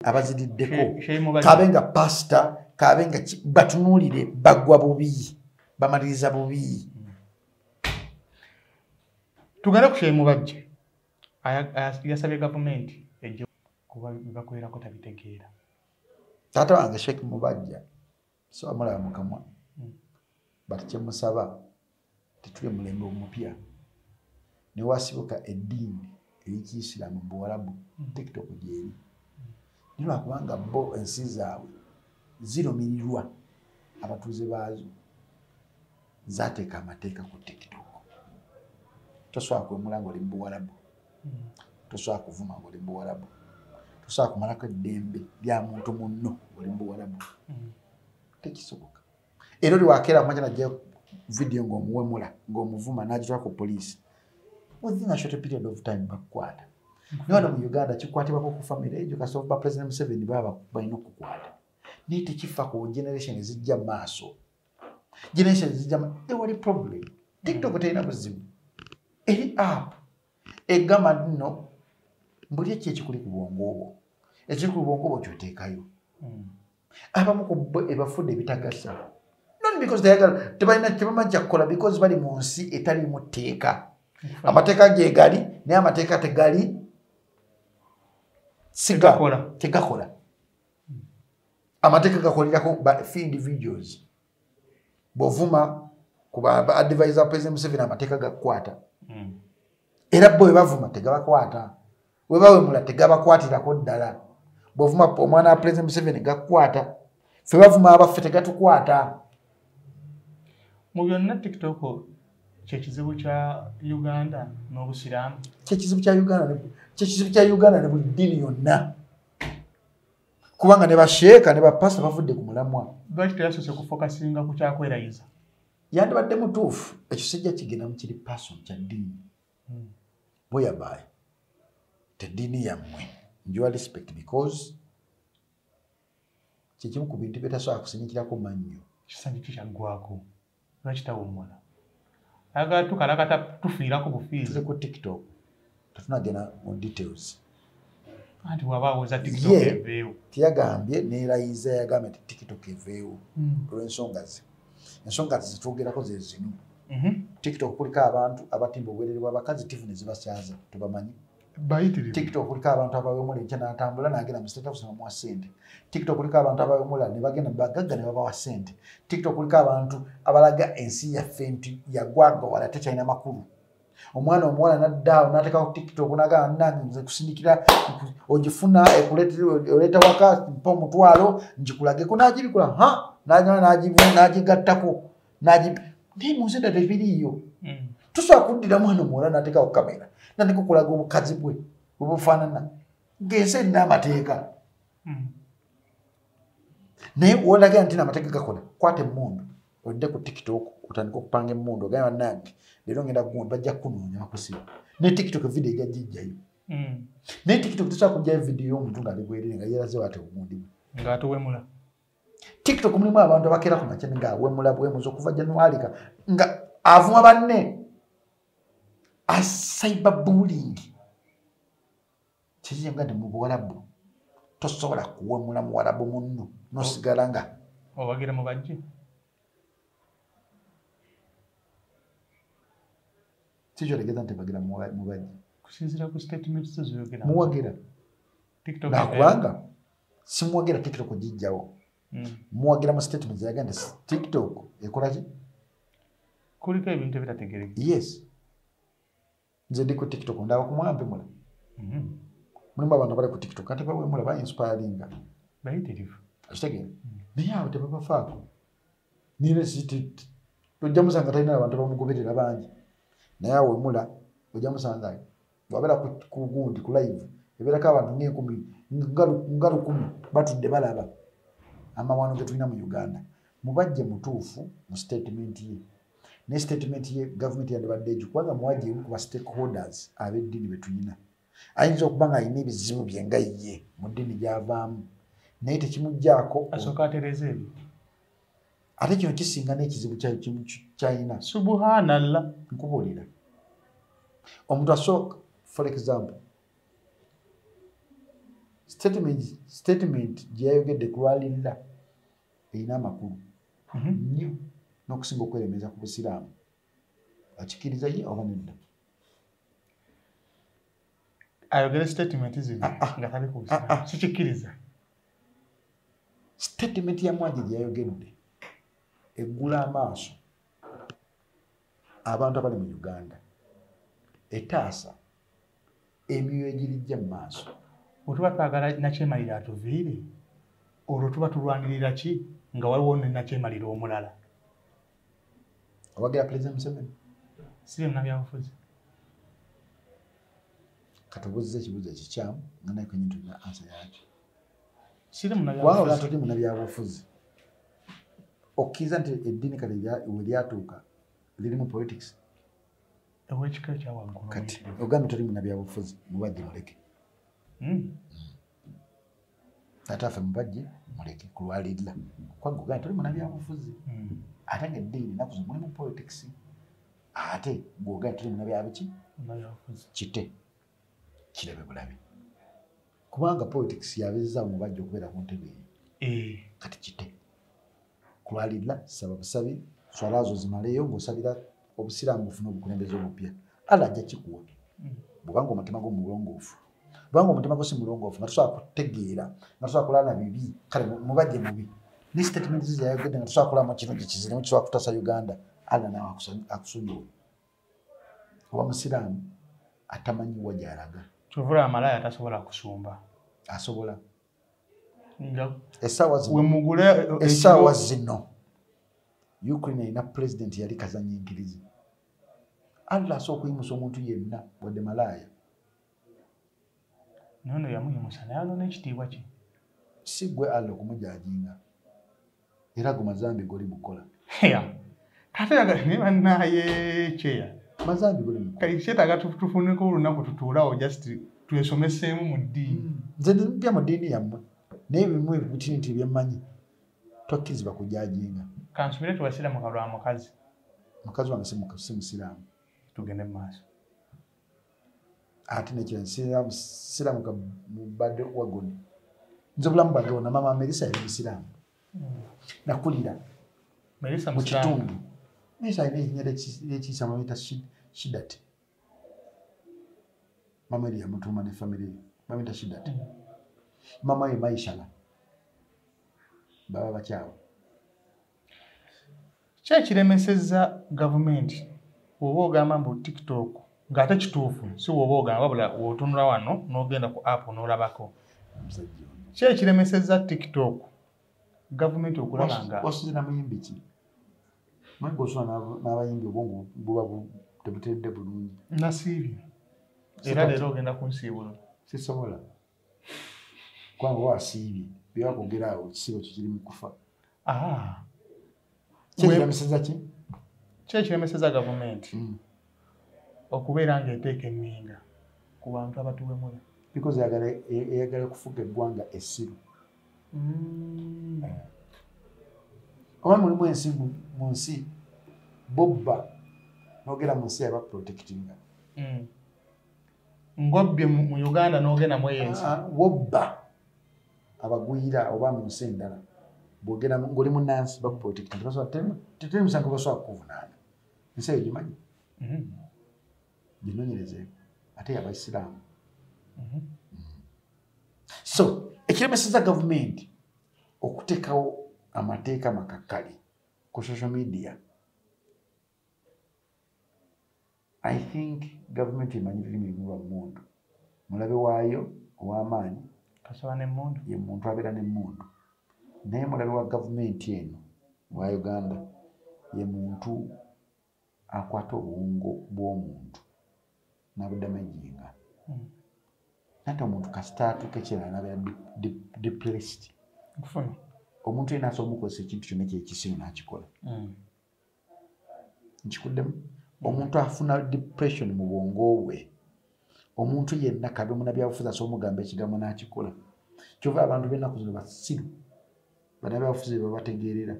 abazididdeko kabenga pastor kabenga batunulire bagwa bubi bamaliriza bubi tugenda ku Sheikh Mubajje yasabye gavumenti ejje kuba bakolerako tabitegeera taata wange Sheikh Mubajje so amulaba mukamwa bati kyemusaba tetuli mulembe omupya ne wasibuka eddiini ey'Ikiislamu mu Buwarabu TikTok gyeri nilwa kubanga bo ensi zaabwe zirumirirwa abatuuze baazo zaateeka amateeka ku TikTok tosobola kwemula ng'oli mu Buwarabu tosobola kuvuma ng'oli mu Buwarabu tosobola kumalako eddembe lya muntu munno ng'oli mu Buwarabu tekisoboka era oli wakeera amanya najja video ng'omuwemula ng'omuvuma n'agitwala ku poliisi within a short period of time bakukwata niwano mu Uganda kikwatibwako ku family ejo kasooba President Museveni baba balina okukwata naye tekifa ku generation ezijja mu maaso generation ezijja ewali problem TikTok terina buzibu eri app egamba nno mbuli eki ekikuli ku bwongo obwo ekikuli ku bwongo obwo kyoteekayo abamu ku bo ebafudde ebitagasa not because tebalina tebamanyi kukola because bali mu nsi etalimu tteeka amateeka ge gali naye amateeka tegali tegakola amateeka gakolerako few individuals bw'ovuma kuba advisor President Museveni amateeka gakwata era bo bwe bavuma tegabakwata bwe bawemula tegabakwatirako ddala bw'ovuma omwana wa President Museveni gakwata ffe bavuma abaffe tegatukwata mu byonna TikTok kyekizibu kya Uganda n'obusiraamu kyekizibu kya Uganda ne buli ddiini yonna kubanga ne basheeka ne bapasa bavudde ku mulamwa lwaki teyasoose kufokasinga ku kyakwerayiza yandibadde mutuufu ekyo sijja kigenda mu kiri passion kya ddiini boyabaye teddiini yammwe njuwa respect because kyekimu ku bintu byetasobola kusinyikirako mannyo kisanyi kikyaggwako lwaki tawummula ayagala tukalakata tufiirako bufiizi ku TikTok tetunagenda mu details anti wabaawo za TikTok eveewo tiyagambye neerayiza yagambye nti TikTok eveewo olw'ensonga ze ensonga zitwogerako ze zino TikTok kuliko abantu abatimba obwerere bw'abakazi tifu ne zibasyaza tubamanyi TikTok kuliko abantu abawemula enkya n'atambula n'agenda mu state house n'amuwa ssente TikTok kuliko abantu abawemula ne bagenda bagagga ne babawa ssente TikTok kuliko abantu abalaga ensi yaffe nti yagwaga wala tekyalina makulu omwana omuwala naddaawo n'ateekawo TikTok n'agamba nange nze kusindikira ogifuna oleeta waka mpa omutwalo ngikulageko n'agibikula n'agigattako naye munsi edda tebiriiyo tusobola kuddira mwana omuwala n'ateekawo kamera nandika okulaga obukazi bwe bwebufaanana ng'ensi erina amateeka naye wolagira nti n'amateeka gakola kwata emmundu odde ku TikTok otandika okupanga emmundu ogamba nange leero ngenda kugundi bajja kunoonya bakusiba ne TikTok video ejja gijjayo naye TikTok tosobola kujjayo video y'omuntu ng'ali bwerere nga yeeraze waate ogundi bwe ng'atowemula TikTok mulimu abantu abakeera ku makya ng'awemula bwemuza okuva January nga avuma banne cyberbullying kiyenga ndi mu Buwarabu tosobola kuwemula Muwarabu munno nosigala nga owagira mu bajje kijolegeza nti bagira mu bajje kusinziira ku statements z'oyogera muwagira TikTok nakubanga simuwagira TikTok gijjawo muwagira mu statements yagenda TikTok ekola ki kuliko ebintu ebitategerekeka yes nze ndi ku TikTok ndaba kumwambe mula mulimu abantu abali ku TikTok ate bawemula ba-inspiringa bayitirivu akitegeera naye abo tebabafaako nire siti tojja musanga talina abantu bamugoberera bangi naye awemula ojja musanga wabeera ku gundi ku live ebeerako abantu ng'enkumi nga 10 batudde balaba amawano ge tulina mu Uganda mubajje mutuufu mu statement ye ne statement ye government yandibadde ejukubanga muwajje emu ku ba stakeholders ab'eddiini be tulina ayinza okuba ng'alina ebizibu bye nga ye mu ddiini gy'avaamu naye tekimuggyako asooka atereeza ebyo ate kino kisinga n'ekizibu kyayina subhanallah nkubuulira omuntu asooka for example statement gye yayogedde ku lwalirira erina amakulu nnyo n'okusinga okweremeza ku busiraamu akikiriza ye oba nedda ayogere statement zino nga tali ku busiraamu sikikkiriza statement ya Mwangi gye yayogedde eggula amaaso abantu abali mu Uganda etaasa emyoyo egirijja mu maaso bwe tuba twagala nakyemalira atuviire olwo tuba tulwanirira ki nga waliwo ne nakyemalira omulala owagira President Museveni siri munnabyabufuzi katubuuziza ekibuuzo ekikyamu nga naye kwenye tulina ansa yakyo siri kubanga tuli munnabyabufuzi okkiriza nti eddiini kati we lyatuuka lirimu politics ew'ekika ekyawaggulu kati ogambye tuli munnabyabufuzi mubajje muleke ate affe mubajje muleke ku lwalirira kubanga ogambye tuli munnabyabufuzi ate ng'eddiini ennaku zo mulimu politics ate bw'ogambye tuli munnabyabuki kite kirabe bulabe kubanga politics yabezaawo mubajja okubeera ku ntebe eyo kati kite ku lwalirira saba busabi swalazo zimaleyo ng'osabira obusiraamu bufuna obukulembeze obupya ala ajja kikuwa bw'obanga omutima gwo mulongoofu bw'obanga omutima gwo si mulongoofu nga tusobola kutegeera nga tusobola kulaba bibi kale mubajje mubi ne statement ziyayogedde nga tusobola kulabamu kirungi kizirimu kisobola kutasa Uganda ala nawe akusonyiwe oba musiraamu atamanyi wa gy'alaga kyovula amalaya tasobola kusumba asobola essaawa zino Ukraine erina president yali kazanyinkirizi Allah asobola okuyimusa omuntu yenna wadde malaaya nono yamuyimusa naye alona ekitiibwa kye si gwe Allah okumujajinga era gu mazambi goli mukola kate ne bannaye kyeya mazambi goli mukola kale kyetaaga tufuneko olunaku tutuulawo just twesomeseemu mu ddiini nze mpya mu ddiini yammwe naye bimu ebitini nti byemmanyi tokkirizibwa kujajinga kansubire tuwasiramuka lwa mukazi wange si musiraamu tugende mu maaso ate nekira siramuka mu badde wagoni nze obulamu bwange wonna mama Melissa yali musiraamu nakulira mu kitundu Melissa alina erinnya ly'ekiyisa bamuyita Shidati mama eri yamutuuma ne famire ye bamuyita Shidati mama ye Maishala baba bakyawa ki ekiremesezza gavumenti oba ogamba mbu TikTok ng'ate kituufu si woba ogamba wabula w'otunula wano n'ogenda ku app n'olabako ki ekiremesezza TikTok gavumenti okulaba nga wasuze namuyimbi ki manyi gosula n'abayimbi obwongo buba tebutedde bulungi nasiibye era leero ogenda kunsiibula sisobola kubanga wasiibye byewakogera awo ekisibo kyo kiri mu kufa kyekiremesezza ki kyekiremesezza gavumenti okubeera ng'eteeka enninga ku bantu abatuwemula because eyagala kufuga eggwanga essiru oba mulimu ensi mu nsi bobba n'ogenda mu nsi yaba protectinga ng'obbye mu Uganda n'ogenda mu eyo ensi wobba abagwira oba mu nsi endala bwogenda ng'oli munnansi bakuprotectinga teteri musango basobola kukuvunaana ensi eyo gimanyi ginoonyerezeeko ate y'abaisiraamu so ekiremesezza gavumenti okuteekawo amateeka makakkali ku social media I think gavumenti emanyi lulimi lumu lwa mmundu mulabe waayo ow'amaanyi kasoba n'emmundu ye muntu abeera n'emmundu naye mulabe wa gavumenti eno wa Uganda ye muntu akwata obuwungo bw'omuntu n'abuddamu ejjinga nate omuntu kasita atuuka ekirala n'abeera depressed omuntu yenna asobola omukozesa ekintu kyonna kyekisiru n'akikola nkikuddemu omuntu afuna depression mu bwongo bwe omuntu yenna kabe munnabyabufuzi asobola omugamba ekigambo n'akikola kyova abantu b'ennaku zino basiru bannabyabufuzi bebabategeerera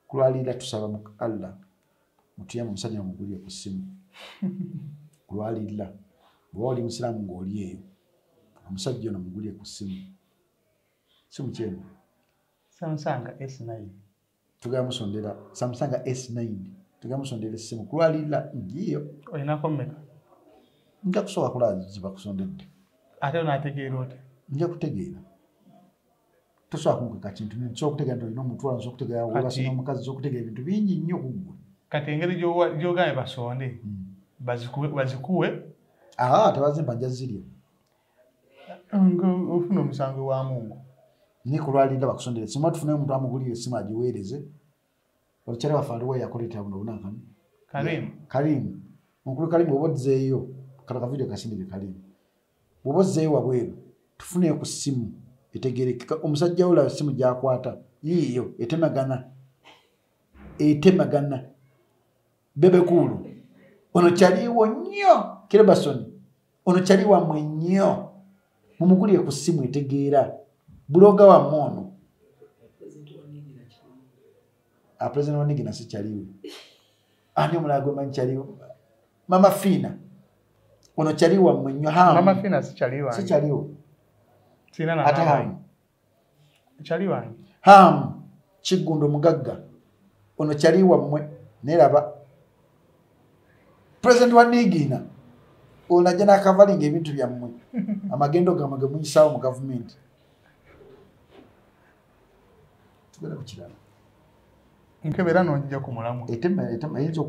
kulwalira tusaba mu Allah mutuyambe omusajja mugulire ku ssimu kulwalira bw'oba oli musiraamu ng'oli eyo omusajja ono mugulye ku ssimu simu kyeno Samsung S9 tugamusondera Samsung S9 tugamusondera essimu kulwalira njiyo olinako mmeka nja kusooka kulaziba kusondedde ate onaategeera oti nja kutegeera tosobola kumukweka kintu nsobola okutegeera nti olina omutwala nsobola okutegeera webasi n'omukazi nsobola okutegeera ebintu bingi nnyo ku ggwe kati engeri gy'ogambye basonde bazikuwe tebazimba nja zirya ofuna omusango wa Mungu ni kulwalira bakusondera essimu tufune omuntu amugulire essimu agiweereze olukyala waffe aliwo yakoleeta buno bunakani Kalimu onkulu Kalimu oba odzeeyo kano kavidiyo kasindike Kalimu bw'oba ozzeeyo wabweru tufuneyo ku ssimu etegerekeka omusajja wo olaba essimu gy'akwata yiiyo etemagana bebekulu ono kyaliwo nnyo Kirebasoni ono kyali wammwe nnyo mumugulire ku ssimu etegeera buloga wammwe ono President Wanigina si kyaliwo ani omulala gwe manyi kyaliwo Mama Fina ono kyali wammwe nnyo Mama Fina si kyaliwo sina na ate hamu kyali wange Kiggundo mugagga ono kyali wammwe neraba President Wanigina ono ajja n'akavalinga ebintu byammwe amagendo gammwe ge muyisaawo mu gavumenti tugenda ku kirala nkebera n'onjja ku mulamu eyinza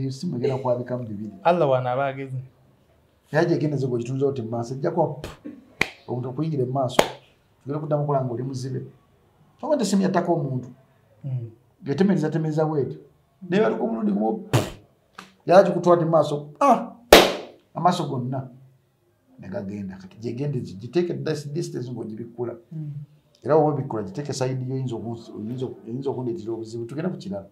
essimu egenda kwabikamu bibiri Allah wanaaba agezi yaje egendeze gwegitunza oti mu maaso ejjako omuntu okuyingira mu maaso tugenda kuddamu kola nga oli muzibe oba nti essimu yattako omuntu getemereza bweti naye batuka omulundi gumu yala gikutwala mu maaso amaaso gonna ne gagenda kati gyegendeze giteeke distance ng'ogibikkula era oba obikkula giteeke sayidi yo eyinza okundeetera obuzibu tugenda ku kirala